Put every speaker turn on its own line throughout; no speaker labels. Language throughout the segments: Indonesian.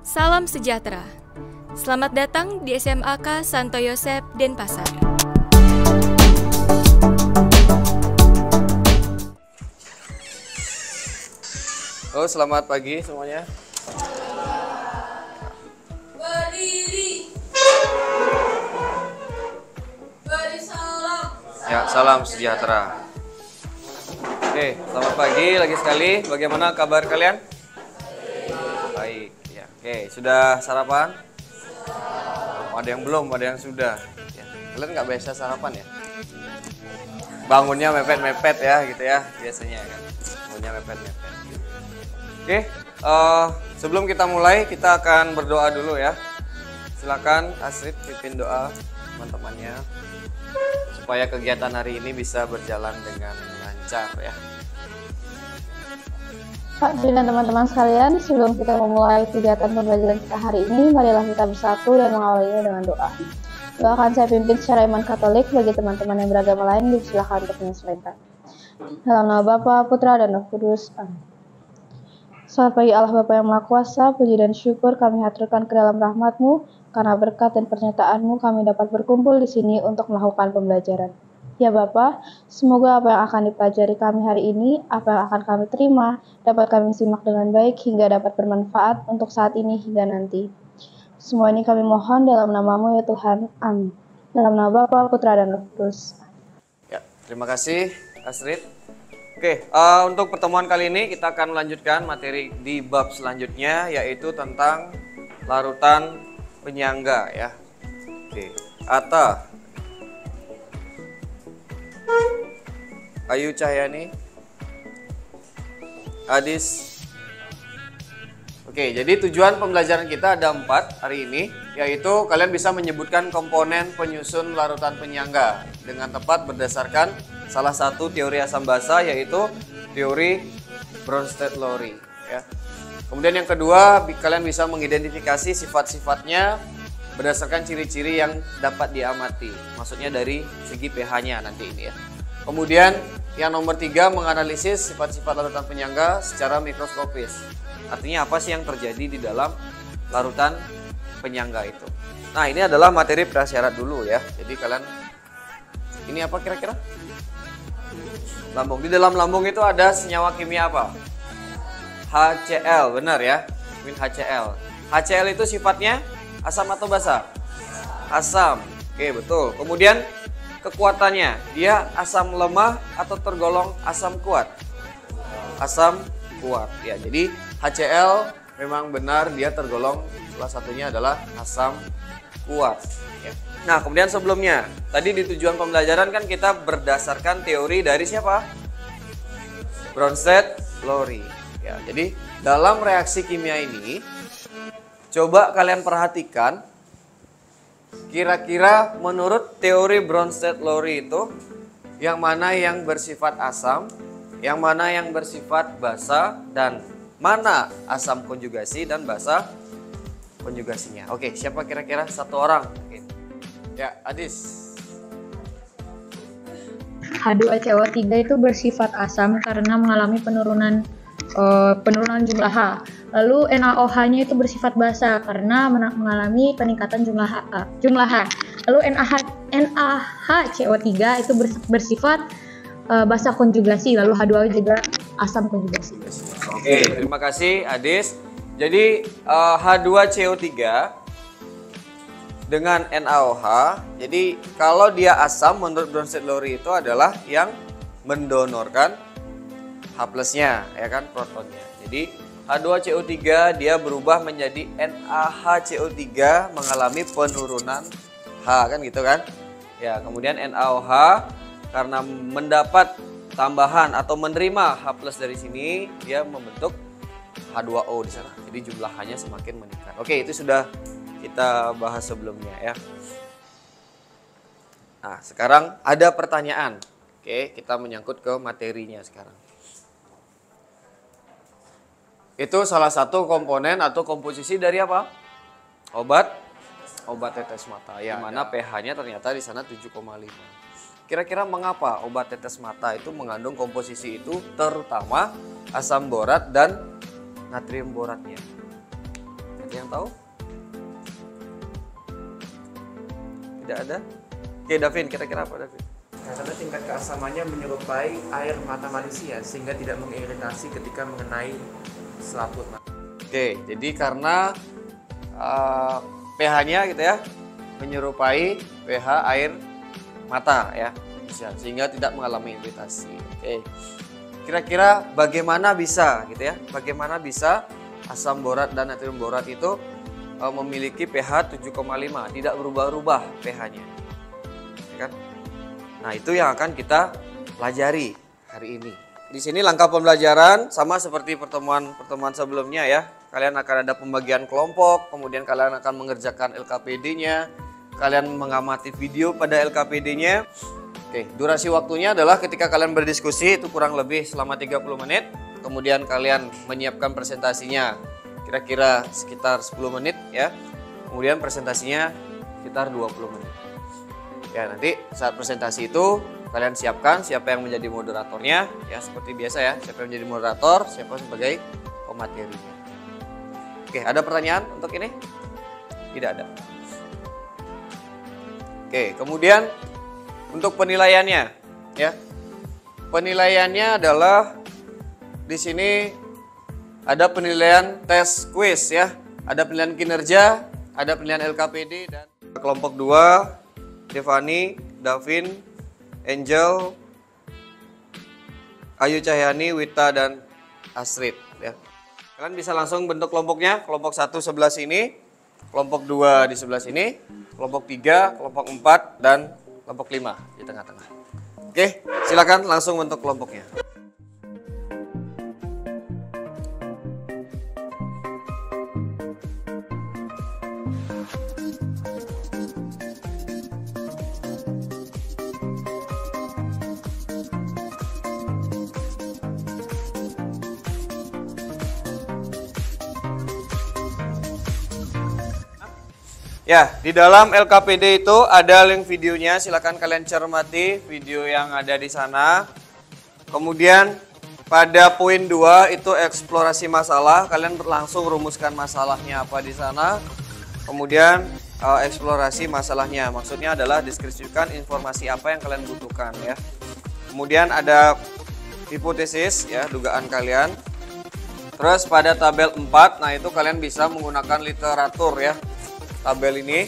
Salam sejahtera. Selamat datang di SMAK Santo Yosep Denpasar.
Oh, selamat pagi semuanya.
Berdiri. Beri salam.
Ya, salam sejahtera. Oke, selamat pagi lagi sekali. Bagaimana kabar kalian? Baik. Ya, oke, sudah sarapan? Ada yang belum, ada yang sudah. Ya, kalian nggak biasa sarapan ya? Bangunnya mepet-mepet ya, gitu ya, biasanya kan. Bangunnya mepet-mepet. Oke, sebelum kita mulai, kita akan berdoa dulu ya. Silakan Asrid pimpin doa teman-temannya supaya kegiatan hari ini bisa berjalan dengan lancar ya.
Pak dan teman-teman sekalian, sebelum kita memulai kegiatan pembelajaran kita hari ini, marilah kita bersatu dan mengawalinya dengan doa. Doa akan saya pimpin secara iman Katolik. Bagi teman-teman yang beragama lain, dipersilakan untuk menyesuaikan. Dalam nama Bapa, Putra, dan Roh Kudus. Amin. Selamat pagi Allah Bapa yang Maha Kuasa, puji dan syukur kami haturkan ke dalam rahmat-Mu, karena berkat dan pernyataan-Mu kami dapat berkumpul di sini untuk melakukan pembelajaran. Ya Bapa, semoga apa yang akan dipelajari kami hari ini, apa yang akan kami terima, dapat kami simak dengan baik hingga dapat bermanfaat untuk saat ini hingga nanti. Semua ini kami mohon dalam nama-Mu ya Tuhan. Amin. Dalam nama Bapa, Putra, dan Roh Kudus.
Ya, terima kasih Asrid. Oke, untuk pertemuan kali ini kita akan melanjutkan materi di bab selanjutnya, yaitu tentang larutan penyangga ya. Oke, Ata, Ayu Cahyani, Adis. Oke, jadi tujuan pembelajaran kita ada 4 hari ini, yaitu kalian bisa menyebutkan komponen penyusun larutan penyangga dengan tepat berdasarkan salah satu teori asam basa, yaitu teori Bronsted-Lowry ya. Kemudian yang kedua, kalian bisa mengidentifikasi sifat-sifatnya berdasarkan ciri-ciri yang dapat diamati, maksudnya dari segi pH-nya nanti ini ya. Kemudian yang nomor 3, menganalisis sifat-sifat larutan penyangga secara mikroskopis. Artinya apa sih yang terjadi di dalam larutan penyangga itu. Nah, ini adalah materi prasyarat dulu ya. Jadi kalian, ini apa kira-kira? Lambung. Di dalam lambung itu ada senyawa kimia apa? HCl, benar ya? Vitamin HCl. HCl itu sifatnya asam atau basa? Asam. Oke, betul. Kemudian kekuatannya, dia asam lemah atau tergolong asam kuat? Asam kuat. Ya, jadi HCl memang benar dia tergolong, salah satunya adalah asam kuat. Ya. Nah, kemudian sebelumnya, tadi di tujuan pembelajaran kan kita berdasarkan teori dari siapa? Bronsted-Lowry. Ya, jadi dalam reaksi kimia ini, coba kalian perhatikan, kira-kira menurut teori Bronsted-Lowry itu, yang mana yang bersifat asam, yang mana yang bersifat basa, dan mana asam konjugasi dan basa konjugasinya. Oke, siapa kira-kira satu orang? Oke. Ya, Adis.
H2CO3 itu bersifat asam karena mengalami penurunan jumlah H. Lalu NaOH-nya itu bersifat basa karena mengalami peningkatan jumlah H. Lalu NaHCO3 itu bersifat basa konjugasi. Lalu H2O juga asam konjugasi.
Oke, terima kasih Adis. Jadi H2CO3 dengan NaOH, jadi kalau dia asam menurut Bronsted-Lowry itu adalah yang mendonorkan H+-nya, ya kan, protonnya. Jadi H2CO3 dia berubah menjadi NaHCO3 mengalami penurunan H, kan gitu kan? Ya, kemudian NaOH karena mendapat tambahan atau menerima H+ dari sini, dia membentuk H2O di sana. Jadi jumlah H-nya semakin meningkat. Oke, itu sudah kita bahas sebelumnya ya. Nah, sekarang ada pertanyaan. Oke, kita menyangkut ke materinya sekarang. Itu salah satu komponen atau komposisi dari apa? Obat tetes mata. Yang mana pH-nya ternyata di sana 7,5. Kira-kira mengapa obat tetes mata itu mengandung komposisi itu, terutama asam borat dan natrium boratnya? Yang tahu? Tidak ada? Oke, Davin, kira-kira apa, Davin?
Karena tingkat keasamannya menyerupai air mata manusia sehingga tidak mengiritasi ketika mengenai selaput mata.
Oke, jadi karena pH-nya gitu ya menyerupai pH air mata ya, sehingga tidak mengalami iritasi. Oke, kira-kira bagaimana bisa gitu ya? Bagaimana bisa asam borat dan natrium borat itu memiliki pH 7,5, tidak berubah-ubah pH-nya, ya kan? Nah, itu yang akan kita pelajari hari ini. Di sini langkah pembelajaran sama seperti pertemuan sebelumnya ya. Kalian akan ada pembagian kelompok, kemudian kalian akan mengerjakan LKPD-nya, kalian mengamati video pada LKPD-nya. Oke, durasi waktunya adalah ketika kalian berdiskusi itu kurang lebih selama 30 menit. Kemudian kalian menyiapkan presentasinya kira-kira sekitar 10 menit ya. Kemudian presentasinya sekitar 20 menit. Ya, nanti saat presentasi itu kalian siapkan siapa yang menjadi moderatornya ya, seperti biasa ya, siapa yang menjadi moderator, siapa sebagai pematerinya. Oke, ada pertanyaan untuk ini? Tidak ada. Oke, kemudian untuk penilaiannya ya. Penilaiannya adalah di sini ada penilaian tes quiz ya, ada penilaian kinerja, ada penilaian LKPD dan kelompok 2 Tiffany, Davin, Angel, Ayu Cahyani, Wita, dan Astrid ya. Kalian bisa langsung bentuk kelompoknya. Kelompok 1 sebelah sini, kelompok 2 di sebelah sini, kelompok 3, kelompok 4, dan kelompok 5 di tengah-tengah. Oke, silakan langsung bentuk kelompoknya. Ya, di dalam LKPD itu ada link videonya, silakan kalian cermati video yang ada di sana. Kemudian pada poin 2 itu eksplorasi masalah, kalian langsung rumuskan masalahnya apa di sana. Kemudian eksplorasi masalahnya, maksudnya adalah deskripsikan informasi apa yang kalian butuhkan ya. Kemudian ada hipotesis ya, dugaan kalian. Terus pada tabel 4, nah itu kalian bisa menggunakan literatur ya. Tabel ini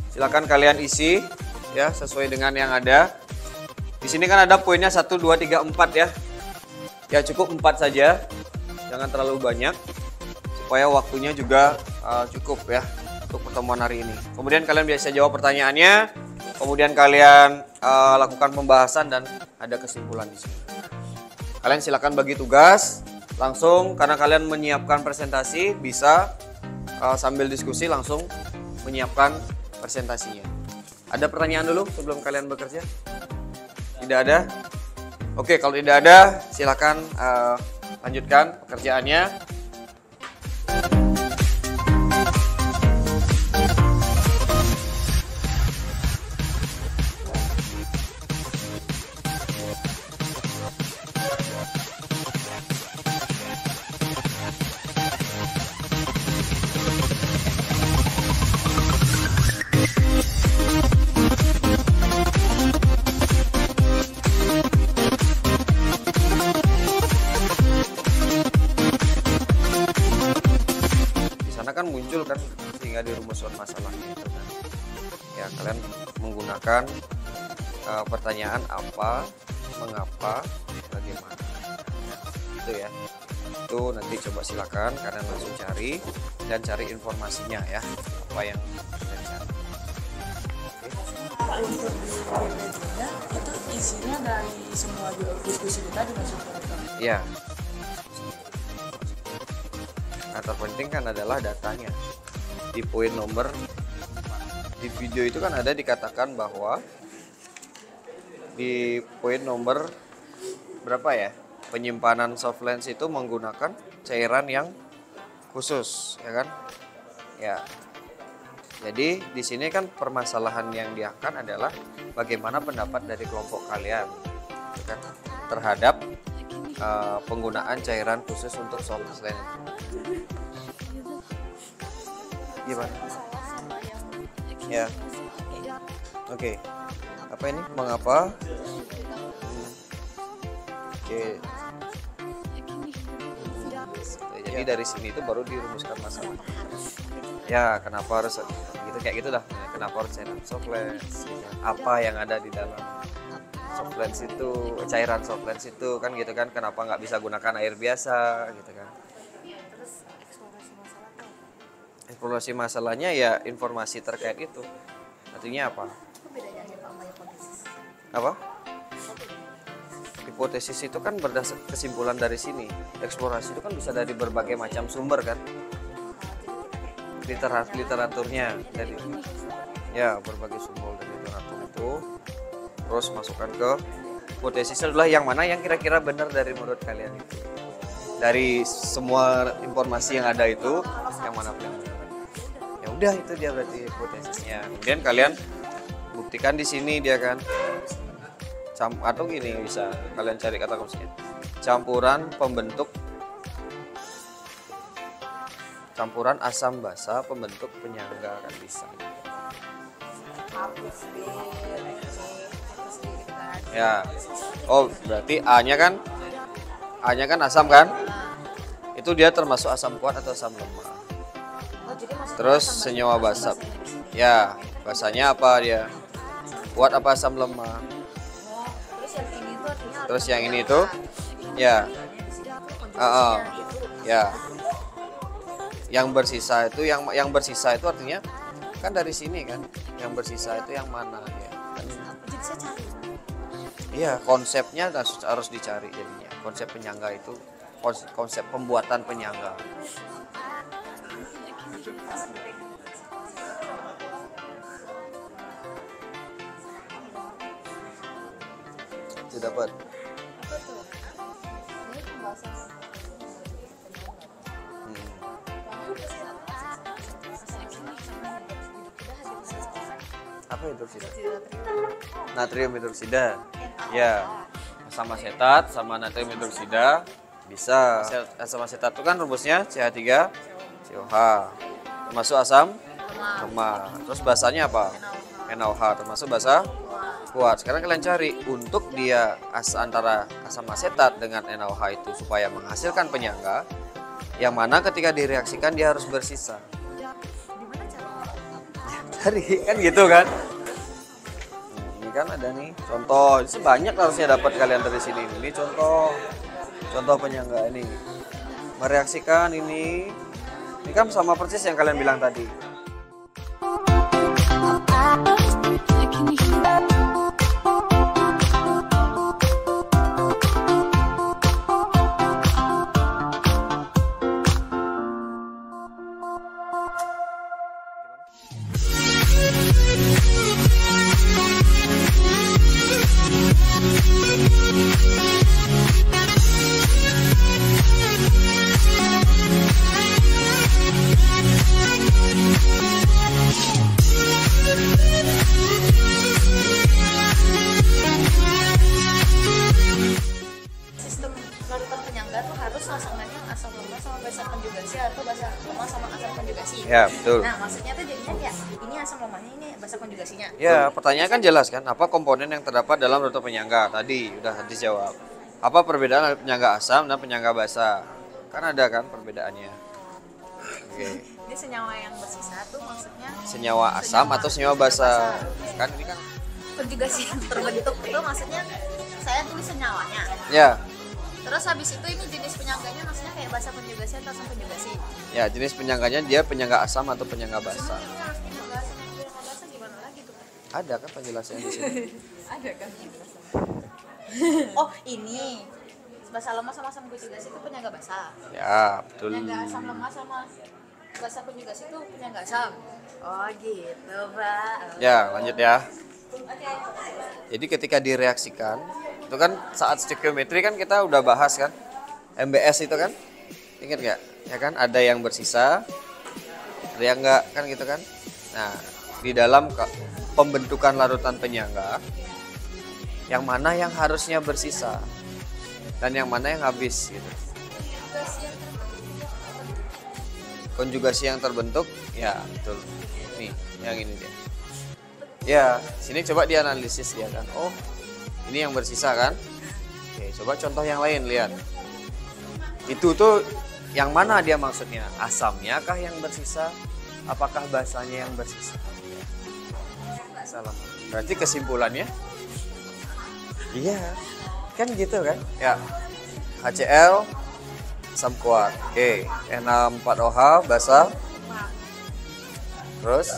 silakan kalian isi ya sesuai dengan yang ada. Di sini kan ada poinnya 1, 2, 3, 4 ya. Ya cukup 4 saja, jangan terlalu banyak supaya waktunya juga cukup ya untuk pertemuan hari ini. Kemudian kalian bisa jawab pertanyaannya, kemudian kalian lakukan pembahasan dan ada kesimpulan di sini. Kalian silakan bagi tugas langsung karena kalian menyiapkan presentasi, bisa sambil diskusi langsung menyiapkan presentasinya. Ada pertanyaan dulu sebelum kalian bekerja? Tidak ada? Oke, kalau tidak ada silakan lanjutkan pekerjaannya. Kan muncul kan sehingga dirumuskan masalahnya itu kan. Ya kalian menggunakan pertanyaan apa, mengapa, bagaimana. Itu ya. Itu nanti coba silakan kalian langsung cari dan cari informasinya ya, apa yang kalian cari.
Pak, untuk videonya itu isinya dari semua diskusi kita dimasukkan ke
Iya. Nah, terpenting kan adalah datanya. Di poin nomor di video itu kan ada dikatakan bahwa di poin nomor berapa ya? Penyimpanan soft lens itu menggunakan cairan yang khusus, ya kan? Ya. Jadi di sini kan permasalahan yang diangkat adalah bagaimana pendapat dari kelompok kalian, ya kan? Terhadap penggunaan cairan khusus untuk soft lens. Gimana? Ya. Oke. Apa ini? Mengapa? Oke. Jadi dari sini itu baru dirumuskan masalah. Ya, kenapa harus gitu kayak gitulah. Kenapa harus cairan soft lens? Gitu. Apa yang ada di dalam soft lens itu, cairan soft lens itu kan gitu kan? Kenapa nggak bisa gunakan air biasa gitu kan? Eksplorasi masalahnya ya informasi terkait itu. Artinya apa? Apa? Hipotesis itu kan berdasarkan kesimpulan dari sini. Eksplorasi itu kan bisa dari berbagai macam sumber kan? Literaturnya dari ya berbagai sumber dari literatur itu. Terus masukkan ke hipotesis adalah yang mana yang kira-kira benar dari menurut kalian itu. Dari semua informasi yang ada itu, yang mana yang benar? Ya udah itu dia berarti hipotesisnya. Kemudian kalian buktikan di sini dia kan. Atau gini bisa kalian cari kata kuncinya. Campuran asam basa pembentuk penyangga kan bisa. Ya. Oh, berarti A-nya kan asam kan? Itu dia termasuk asam kuat atau asam lemah. Terus senyawa basa. Ya, basanya apa dia? Kuat apa asam lemah? Terus yang ini tuh ya. Ya. Yang bersisa itu artinya kan dari sini kan. Yang bersisa itu yang mana ya? Kan,
Jadi saya cari.
iya, konsepnya harus dicari jadinya. Konsep penyangga itu konsep pembuatan penyangga. Itu dapat. Apa hidroksida? Natrium hidroksida. Ya, asam asetat sama natrium hidroksida bisa. Asam asetat itu kan rumusnya CH3 COH. Termasuk asam lemah. Terus basanya apa? NaOH termasuk basa kuat. Sekarang kalian cari untuk dia antara asam asetat dengan NaOH itu supaya menghasilkan penyangga yang mana ketika direaksikan dia harus bersisa. Cari kan gitu kan? Ini kan ada nih contoh. Ini banyak harusnya dapat kalian dari sini. Ini contoh penyangga ini. Mereaksikan ini. Ini kan sama persis yang kalian bilang tadi.
Sistem larutan penyangga tuh harus pasangannya asam lemah sama basa konjugasi atau basa lemah sama asam konjugasi.
Ya, betul.
Nah, maksudnya tuh jadinya ya ini asam lemahnya, ini basa konjugasinya.
Ya, pertanyaan kan jelas kan, apa komponen yang terdapat dalam larutan penyangga? Tadi udah dijawab. Apa perbedaan penyangga asam dan penyangga basa? Kan ada kan perbedaannya. Oke.
Ini senyawa yang bersisa tuh maksudnya
Senyawa asam atau senyawa basa? Kan ini kan.
konjugasi yang terbentuk itu maksudnya saya tulis senyawanya.
Ya.
Terus habis itu ini jenis penyangganya maksudnya kayak basa konjugasi atau asam konjugasi.
Ya, jenis penyangganya dia penyangga asam atau penyangga basa.
Ini harus penyangga asam dan penyangga basa gimana lagi tuh?
Ada kan penjelasannya di sini?
Ada kan penjelasan. Oh, ini basa lemah sama asam konjugasi itu penyangga basa.
Ya, betul.
Penyangga asam lemah sama basa konjugasi itu penyangga asam. Oh, gitu, Pak.
Ya, lanjut ya. Jadi ketika direaksikan, itu kan saat stoikiometri kan kita udah bahas kan, MBS itu kan, ingat nggak? Ya kan, ada yang bersisa, ada yang nggak kan gitu kan. Nah, di dalam pembentukan larutan penyangga, yang mana yang harusnya bersisa dan yang mana yang habis gitu. konjugasi yang terbentuk, ya betul. Nih, yang ini dia. Ya, sini coba dianalisis dia kan. Oh, ini yang bersisa kan? Oke, coba contoh yang lain lihat. Itu tuh yang mana dia maksudnya? Asamnya kah yang bersisa? Apakah basanya yang bersisa? Salah. Berarti kesimpulannya? Iya, kan gitu kan? Ya, HCl asam kuat. Oke, Na4OH basa. Terus?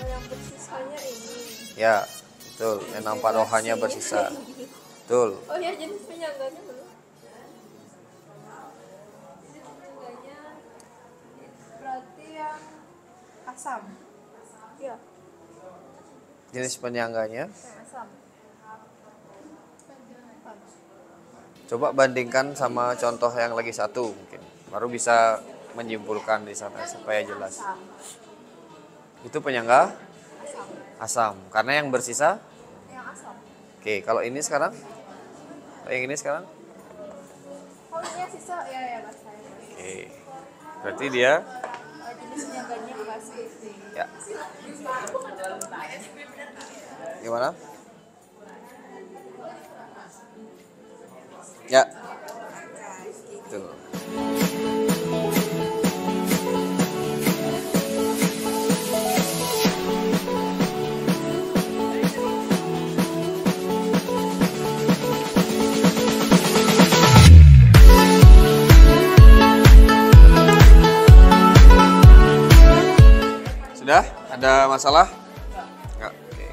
Yang bersisanya ini.
Ya, betul. Na4OH-nya bersisa. Betul.
Oh ya, jenis penyangganya belum. Jenis penyangganya berarti yang asam. Iya,
Jenis penyangganya.
yang asam.
Coba bandingkan sama contoh yang lagi satu mungkin. Baru bisa menyimpulkan di sana supaya jelas. Itu penyangga asam. Karena yang bersisa
Yang asam.
oke, kalau ini sekarang? Yang ini sekarang?
Oh ini yang sisa ya basa.
Oke. Berarti dia
Jenis penyangganya basa.
ya. Gimana? Ya. Tuh. Sudah? Ada masalah? Enggak. Oke.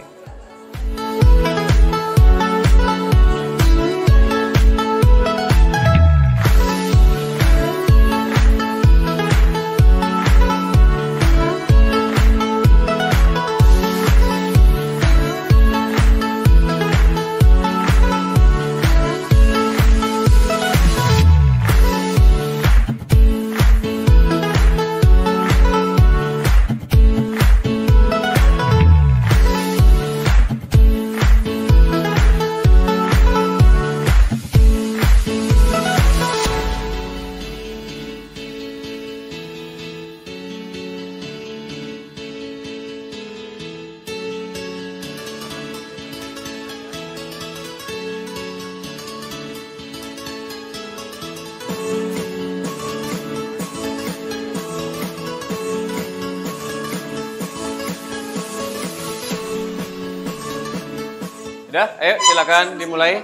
Sudah, ayo silakan dimulai.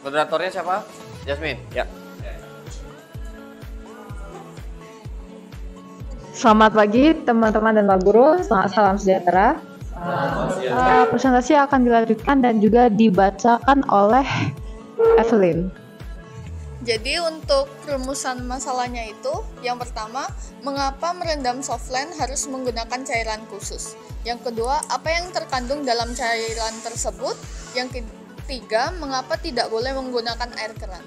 Moderatornya siapa? Jasmine. Ya.
Selamat pagi teman-teman dan Pak Guru, salam sejahtera. Presentasi akan dilanjutkan dan juga dibacakan oleh Evelyn.
Jadi untuk rumusan masalahnya itu, yang pertama, mengapa merendam softland harus menggunakan cairan khusus? Yang kedua, apa yang terkandung dalam cairan tersebut? Yang ketiga, mengapa tidak boleh menggunakan air keran?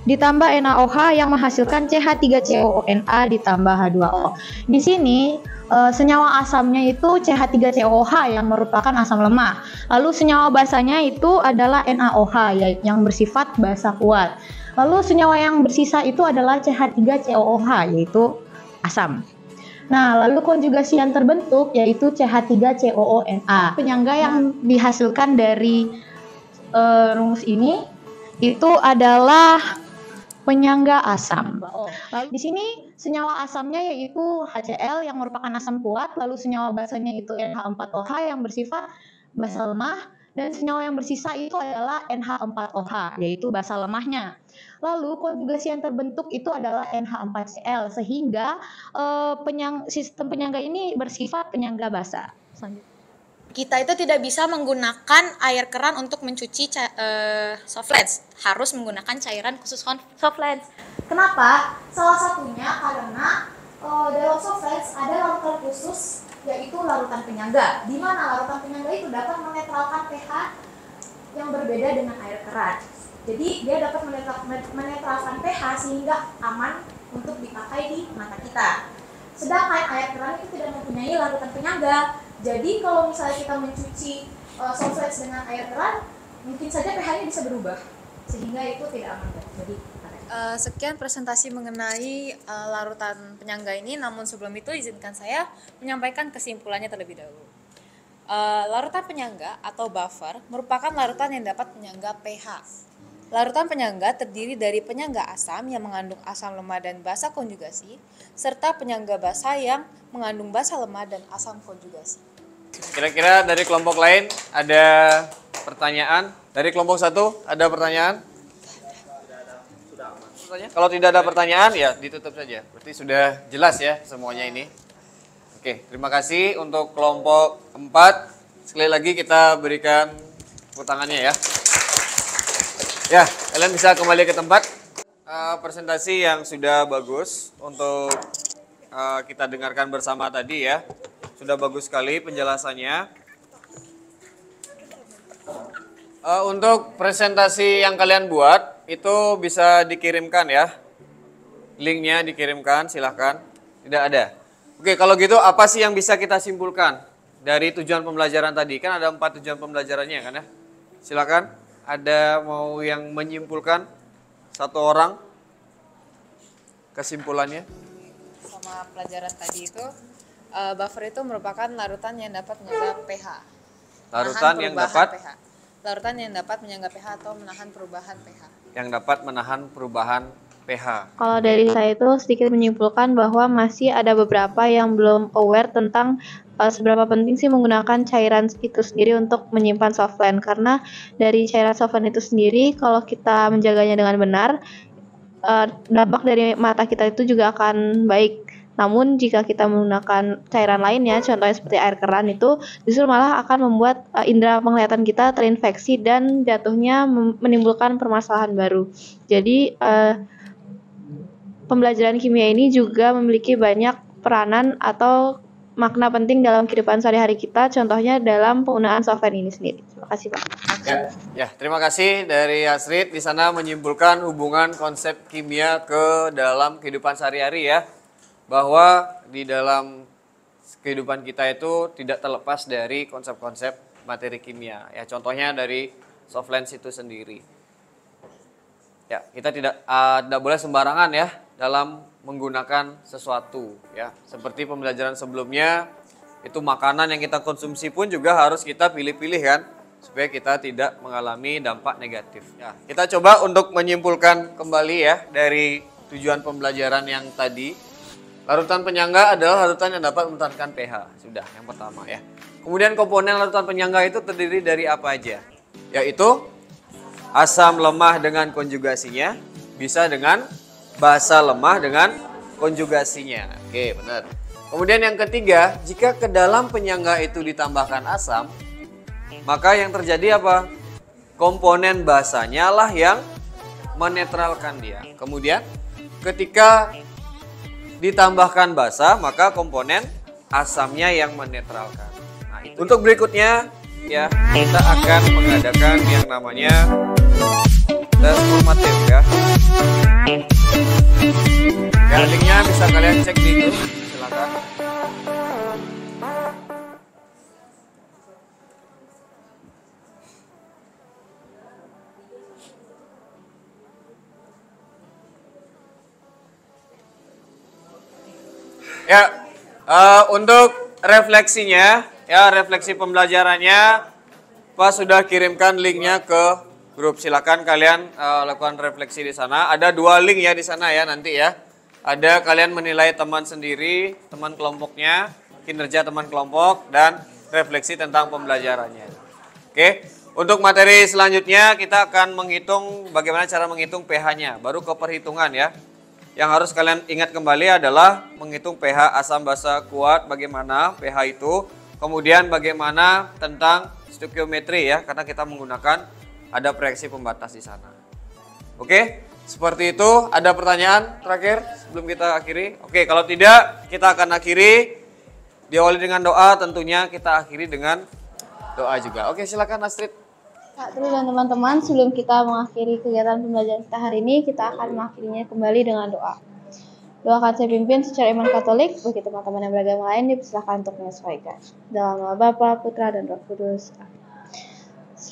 Ditambah NaOH yang menghasilkan CH3COONA ditambah H2O. Di sini senyawa asamnya itu CH3COOH yang merupakan asam lemah. Lalu senyawa basanya itu adalah NaOH yang bersifat basa kuat. Lalu senyawa yang bersisa itu adalah CH3COOH yaitu asam. Nah, lalu konjugasi yang terbentuk yaitu CH3COONA. Penyangga yang dihasilkan dari rumus ini itu adalah penyangga asam. Lalu di sini senyawa asamnya yaitu HCl yang merupakan asam kuat, lalu senyawa basanya itu NH4OH yang bersifat basa lemah, dan senyawa yang bersisa itu adalah NH4OH yaitu basa lemahnya. Lalu konjugasi yang terbentuk itu adalah NH4Cl sehingga sistem penyangga ini bersifat penyangga basa. Selanjutnya.
Kita itu tidak bisa menggunakan air keran untuk mencuci softlens. Harus menggunakan cairan khusus softlens. Kenapa? Salah satunya karena dalam softlens ada larutan khusus yaitu larutan penyangga. Di mana larutan penyangga itu dapat menetralkan pH yang berbeda dengan air keran. Jadi dia dapat menetralkan pH sehingga aman untuk dipakai di mata kita. Sedangkan air keran itu tidak mempunyai larutan penyangga. Jadi kalau misalnya kita mencuci softlens dengan air keran, mungkin saja pH-nya bisa berubah. sehingga itu tidak aman. Jadi sekian presentasi mengenai larutan penyangga ini, namun sebelum itu izinkan saya menyampaikan kesimpulannya terlebih dahulu. Larutan penyangga atau buffer merupakan larutan yang dapat menyangga pH. Larutan penyangga terdiri dari penyangga asam yang mengandung asam lemah dan basa konjugasi, serta penyangga basa yang mengandung basa lemah dan asam konjugasi.
Kira-kira dari kelompok lain ada pertanyaan? Dari kelompok satu ada pertanyaan? Kalau tidak ada pertanyaan ya ditutup saja. Berarti sudah jelas ya semuanya ini. Oke, terima kasih untuk kelompok 4. Sekali lagi kita berikan tepuk tangannya ya. Ya, kalian bisa kembali ke tempat. Presentasi yang sudah bagus untuk kita dengarkan bersama tadi ya. Sudah bagus sekali penjelasannya. Untuk presentasi yang kalian buat itu bisa dikirimkan ya. Linknya dikirimkan, silahkan. Tidak ada. Oke, kalau gitu apa sih yang bisa kita simpulkan dari tujuan pembelajaran tadi? Kan ada 4 tujuan pembelajarannya kan ya. Silakan, ada mau yang menyimpulkan? Satu orang kesimpulannya.
Sama pelajaran tadi itu, buffer itu merupakan larutan yang dapat menyangga pH.
Larutan yang dapat
pH. Larutan yang dapat menyangga pH atau menahan perubahan pH.
Yang dapat menahan perubahan pH.
Kalau dari saya itu sedikit menyimpulkan bahwa masih ada beberapa yang belum aware tentang seberapa penting sih menggunakan cairan itu sendiri untuk menyimpan softline. Karena dari cairan softline itu sendiri, kalau kita menjaganya dengan benar, dampak dari mata kita itu juga akan baik. Namun jika kita menggunakan cairan lainnya, contohnya seperti air keran, itu justru malah akan membuat indera penglihatan kita terinfeksi dan jatuhnya menimbulkan permasalahan baru. Jadi pembelajaran kimia ini juga memiliki banyak peranan atau makna penting dalam kehidupan sehari-hari kita, contohnya dalam penggunaan software ini sendiri. Terima kasih, Pak.
Ya, terima kasih dari Asrid di sana menyimpulkan hubungan konsep kimia ke dalam kehidupan sehari-hari ya. Bahwa di dalam kehidupan kita itu tidak terlepas dari konsep-konsep materi kimia. Ya, contohnya dari Softlens itu sendiri. Ya, kita tidak boleh sembarangan ya dalam menggunakan sesuatu ya. Seperti pembelajaran sebelumnya, itu makanan yang kita konsumsi pun juga harus kita pilih-pilih kan, supaya kita tidak mengalami dampak negatif. Ya, kita coba untuk menyimpulkan kembali ya dari tujuan pembelajaran yang tadi. Larutan penyangga adalah larutan yang dapat mempertahankan pH. Sudah, yang pertama ya. Kemudian komponen larutan penyangga itu terdiri dari apa aja? Yaitu asam lemah dengan konjugasinya, bisa dengan basa lemah dengan konjugasinya. Oke, benar. Kemudian yang ketiga, jika ke dalam penyangga itu ditambahkan asam, maka yang terjadi apa? Komponen basanya lah yang menetralkan dia. Kemudian ketika ditambahkan basa, maka komponen asamnya yang menetralkan. Nah, itu. Untuk berikutnya ya, kita akan mengadakan yang namanya tes formatif ya. Ya, linknya bisa kalian cek di grup, silakan. Ya, untuk refleksinya, ya refleksi pembelajarannya, Pak sudah kirimkan linknya ke grup. Silakan kalian lakukan refleksi di sana. Ada 2 link ya di sana ya nanti ya. Ada kalian menilai teman sendiri, teman kelompoknya, kinerja teman kelompok, dan refleksi tentang pembelajarannya. Oke, untuk materi selanjutnya kita akan menghitung bagaimana cara menghitung pH-nya, baru ke perhitungan ya. Yang harus kalian ingat kembali adalah menghitung pH asam basa kuat, bagaimana pH itu. Kemudian bagaimana tentang stoikiometri ya, karena kita menggunakan ada proyeksi pembatas di sana. Oke, seperti itu. Ada pertanyaan terakhir sebelum kita akhiri? Oke, kalau tidak kita akan akhiri. Diawali dengan doa, tentunya kita akhiri dengan doa juga. Oke, silakan Astrid.
Pak Tri dan teman-teman, sebelum kita mengakhiri kegiatan pembelajaran kita hari ini, kita akan mengakhirinya kembali dengan doa. Doa akan saya pimpin secara iman Katolik, bagi teman-teman yang beragama lain dipersilakan untuk menyesuaikan. Dalam nama Bapa, Putra, dan Roh Kudus. Amin.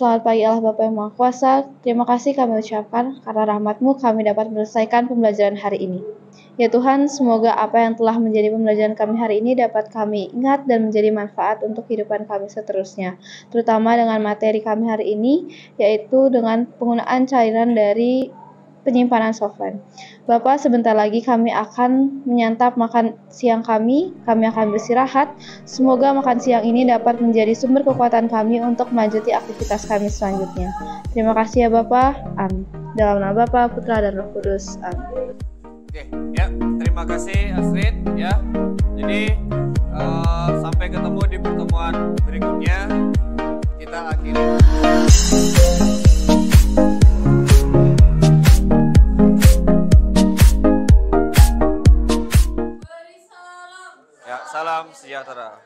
Selamat pagi Allah Bapa yang Maha Kuasa. Terima kasih kami ucapkan karena rahmat-Mu kami dapat menyelesaikan pembelajaran hari ini. Ya Tuhan, semoga apa yang telah menjadi pembelajaran kami hari ini dapat kami ingat dan menjadi manfaat untuk kehidupan kami seterusnya. Terutama dengan materi kami hari ini, yaitu dengan penggunaan cairan dari penyimpanan softline. Bapak, sebentar lagi kami akan menyantap makan siang kami akan beristirahat. Semoga makan siang ini dapat menjadi sumber kekuatan kami untuk melanjuti aktivitas kami selanjutnya. Terima kasih ya Bapak. Amin. Dalam nama Bapa, Putra, dan Roh Kudus. Amin.
Oke, ya, terima kasih Astrid ya. Jadi sampai ketemu di pertemuan berikutnya. Kita akhiri. Ya, salam sejahtera.